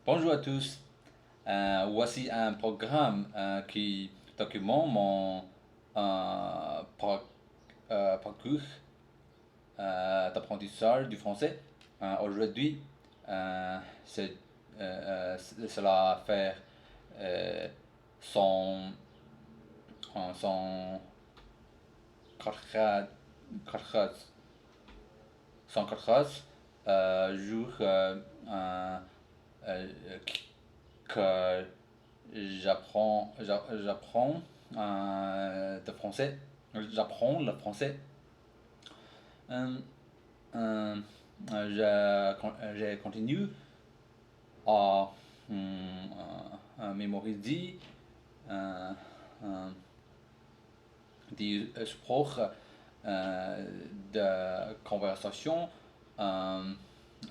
Bonjour à tous. Voici un programme qui documente mon parcours d'apprentissage du français. Aujourd'hui, euh, c'est- cela fait euh, son, son 4 114 jours euh, que j'apprends de français. J'apprends le français. Euh, euh, j'ai continué à, mémoriser euh, euh, des supports de conversation euh,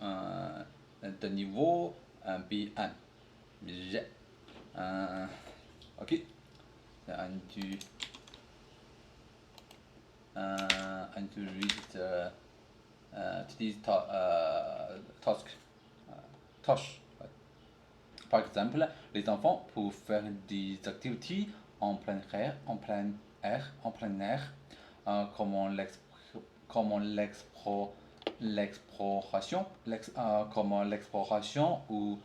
euh, de niveau B1. J'ai, ok, and to read today's task. Tâches. Par exemple, les enfants peuvent faire des activités en plein air, comment comment l'exploration ou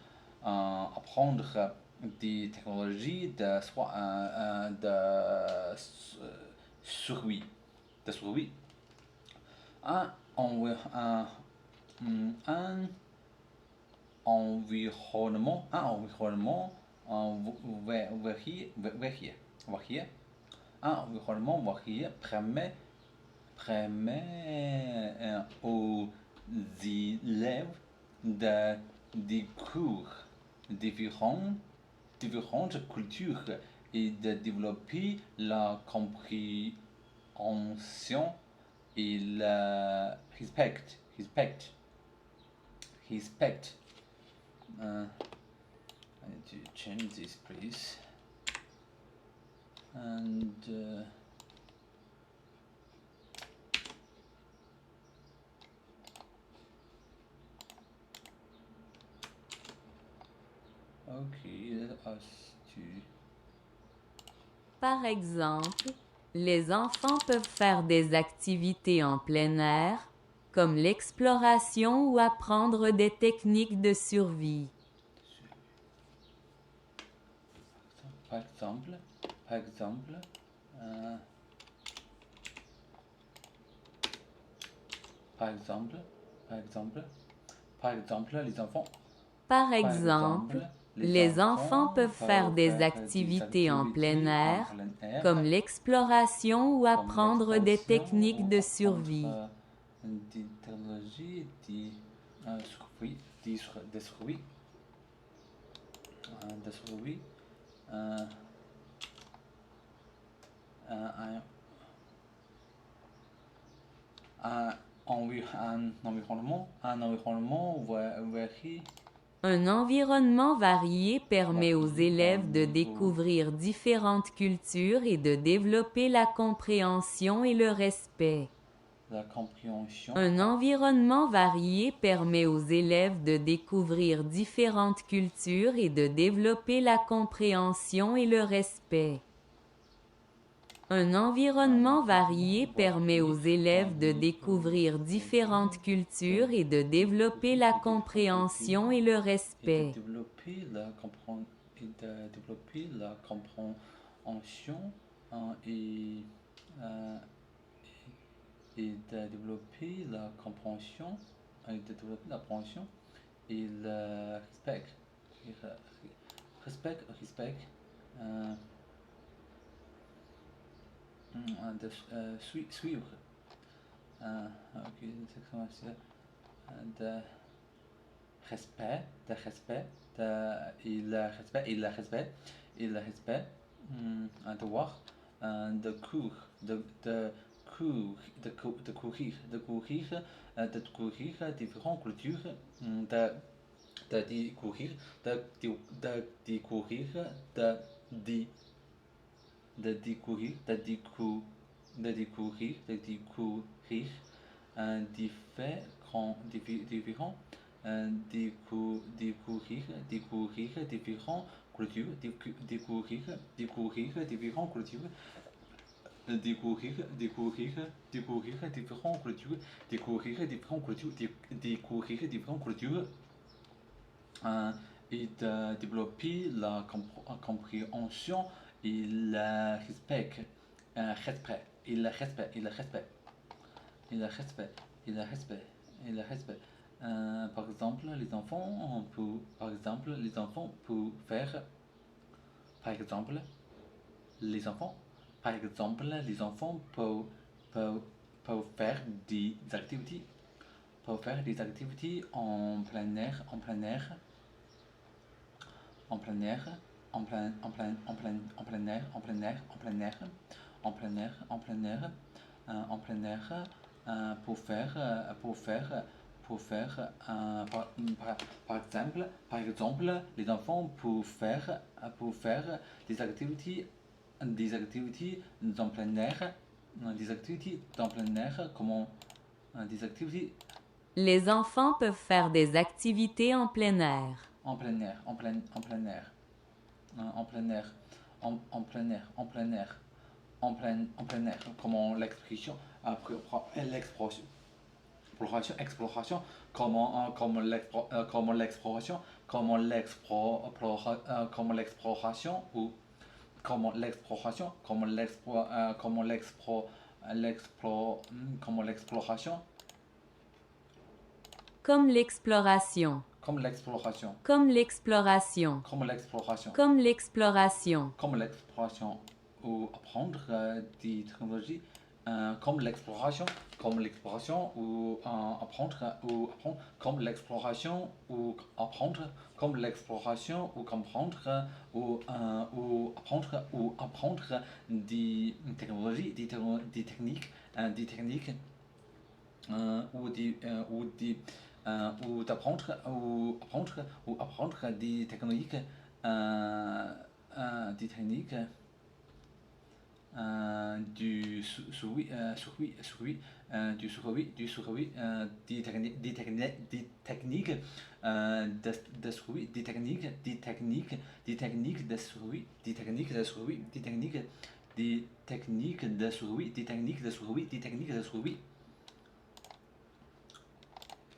apprendre des technologies survie, de survie. Un, un, un environnement varié. Un environnement varié permet aux élèves de découvrir différents, différentes cultures et de développer la compréhension et le respect. I need to change this, please. And okay, let us to. Par exemple, les enfants peuvent faire des activités en plein air, comme l'exploration ou apprendre des techniques de survie. Par exemple, par exemple, euh, par exemple, par exemple, par exemple, les enfants. Par Par exemple, exemple, les les enfants enfants peuvent faire peuvent des faire des activités en plein activités en air, plein air, comme l'exploration ou comme apprendre des l'exploration techniques ou de apprendre survie. des technologies, survie, des survies, des survies, euh, un, un environnement varié, Un environnement varié permet aux varié élèves de permet aux découvrir différentes cultures et de développer la compréhension et le respect. la compréhension. Un environnement varié permet aux élèves de découvrir différentes cultures et de développer la compréhension et le respect. Un Un environnement varié environnement permet aux varié élèves de permet découvrir aux différentes élèves de cultures et de développer découvrir la des différentes compréhension cultures et le et de respect. développer la compréhension et, euh, et de développer la compréhension et de développer la compréhension et le respect. Et respect. euh, suivre. Ok, de respect, de respect, et le respect, et le respect, et le respect, un devoir, de cours, de cours, de courir différentes cultures, de découvrir, de découvrir, de, de, de découvrir, de découvrir différents, découvrir différentes cultures, découvrir différentes cultures, découvrir différentes cultures, découvrir différentes cultures, et de développer la compréhension et le respect, et le respect, et le respect, et le respect, et le respect, et le respect. Par exemple, les enfants peuvent, faire, par exemple, les enfants, les enfants peuvent, faire des activités, en plein air, en plein air, en plein, en plein air, en plein air, en plein air, en plein air, en plein air, en plein air, pour faire, par exemple, les enfants pour faire des activités en plein air, comment, des activités Les enfants peuvent faire des activités en plein air. en plein air, en plein air, en plein air, en plein air, en plein air, en plein air, comment l'expression, exploration, comment l'exploration ou comment l'exploration, Comme l'exploration. comme l'exploration, Comme l'exploration. comme l'exploration, Comme l'exploration. comme l'exploration ou apprendre des technologies, comme l'exploration, ou comme l'exploration ou apprendre, comme l'exploration ou comprendre ou apprendre des technologies, des techniques, ou d'apprendre ou apprendre des techniques, des techniques des techniques de survie, des techniques de survie, des techniques de survie, des techniques de survie, des techniques de survie, des techniques de survie.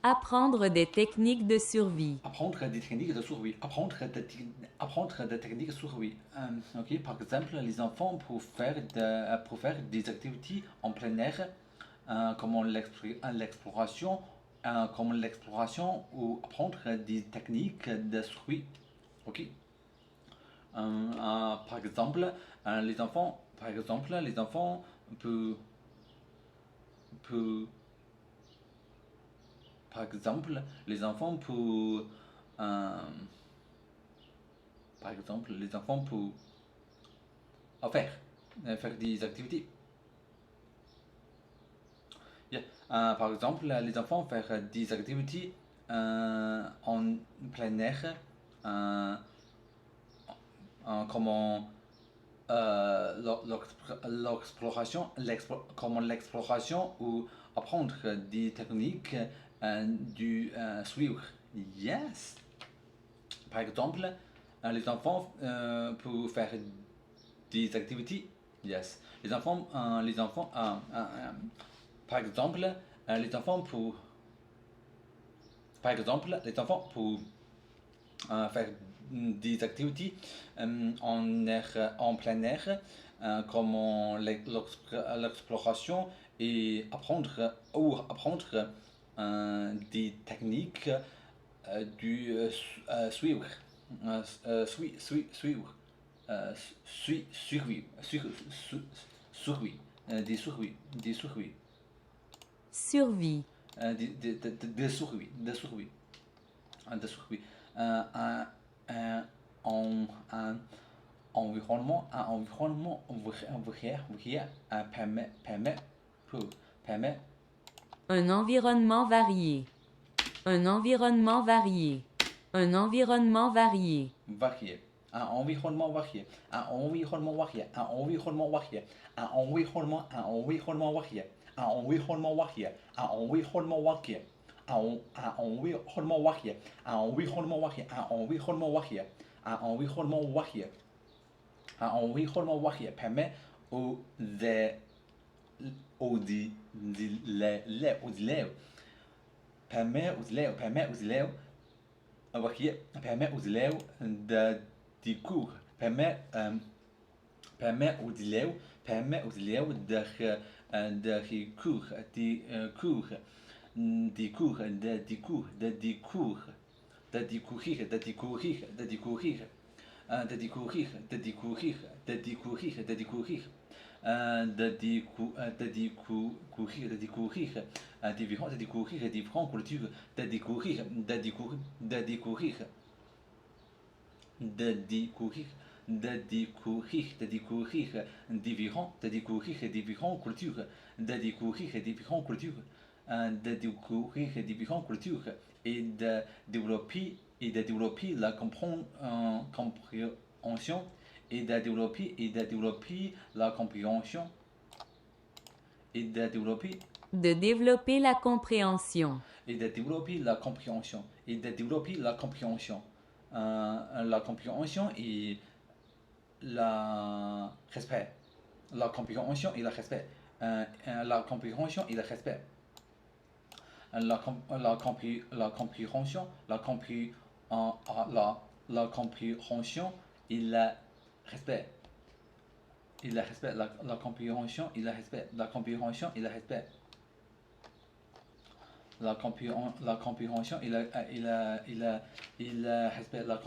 Apprendre des techniques de survie. Apprendre des techniques de survie. Apprendre des techniques de survie. Ok, par exemple, les enfants pour faire des activités en plein air, comme l'exploration, ou apprendre des techniques de survie. Ok. Par exemple, les enfants peuvent, peuvent par exemple, les enfants peuvent, euh, faire des activités. Yeah. Par exemple, les enfants faire des activités en plein air, euh, comment comment l'exploration ou apprendre des techniques du suivre. Yes. Par exemple, les enfants peuvent faire des activités. Yes. Par exemple, les enfants peuvent, les enfants peuvent faire des activités en plein air, comme l'exploration et apprendre des techniques du suivre, suivre, survie, des survie, Survie. de survie, de survie, un, un environnement ouvert, permet Un environnement varié. Un environnement varié. Un environnement varié. varié, un environnement varié, un environnement varié, un environnement varié, un environnement varié, un environnement varié, un environnement varié, environnement varié, un environnement varié, un environnement varié, un environnement varié, un environnement varié permet aux élèves, permet aux élèves de découvrir, permet aux élèves, de découvrir, de découvrir, de découvrir, de découvrir, de découvrir, de découvrir, de découvrir, de découvrir, de découvrir différentes cultures, de découvrir, de découvrir, de découvrir, de découvrir, de découvrir, de découvrir de découvrir différentes cultures, de découvrir différentes cultures, de découvrir différentes cultures et de développer la compréhension et de développer la compréhension et de développer De développer la compréhension. et de développer la compréhension et de développer la compréhension. La compréhension et le respect. La compréhension et le respect. La compréhension et le respect. La compréhension, la compréhension et le respect. Et le respect, la compréhension et le respect. La compréhension et le respect. La compréhension et le respect.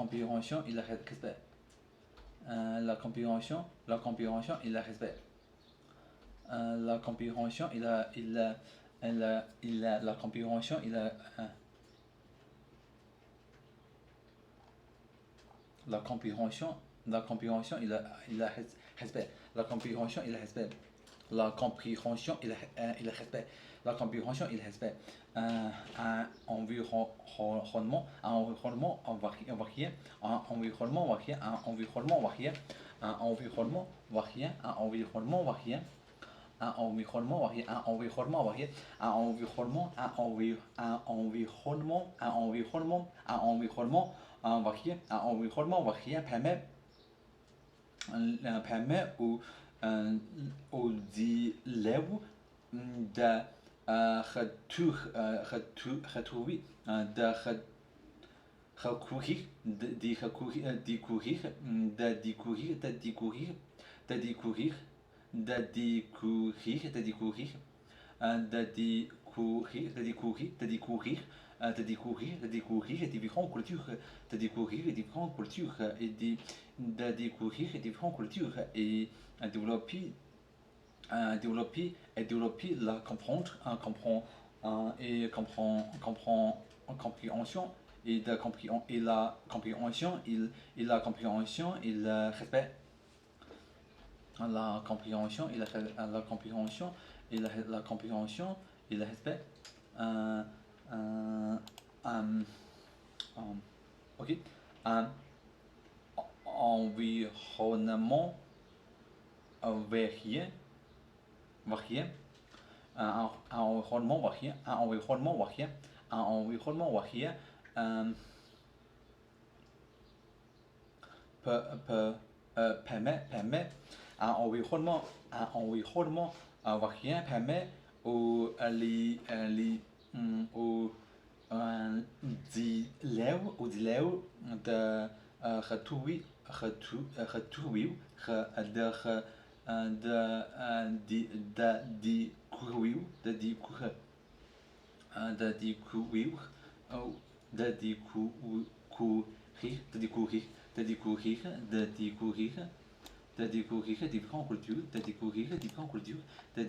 La compréhension et le respect. La compréhension et le respect. La compréhension et la compréhension et la compréhension et le respect. La compréhension et le respect. La compréhension et le respect. La compréhension et le respect. Un environnement varié, un environnement varié, un environnement varié, un environnement varié, un environnement varié, un environnement varié, un environnement varié, un environnement, un environnement, un environnement, un environnement varié, un environnement varié permet aux élèves de retrouver, de recourir, de recourir, découvrir, de découvrir, de découvrir, de découvrir, de découvrir, de découvrir, de découvrir, de découvrir, de découvrir, de découvrir, de découvrir différentes cultures, de découvrir différentes cultures et de découvrir différentes cultures et développer, développer la comprendre, et compréhension et la compréhension et la compréhension et le respect. La compréhension et la compréhension et la compréhension et le respect. Euh, euh, um, ok. Un environnement varié, varié, un environnement varié, un environnement varié, un environnement varié, permet un environnement varié permet aux élèves de retrouver, de découvrir, de découvrir, de découvrir, de découvrir, de découvrir, de découvrir, de découvrir, de découvrir différentes cultures, de découvrir différentes cultures, de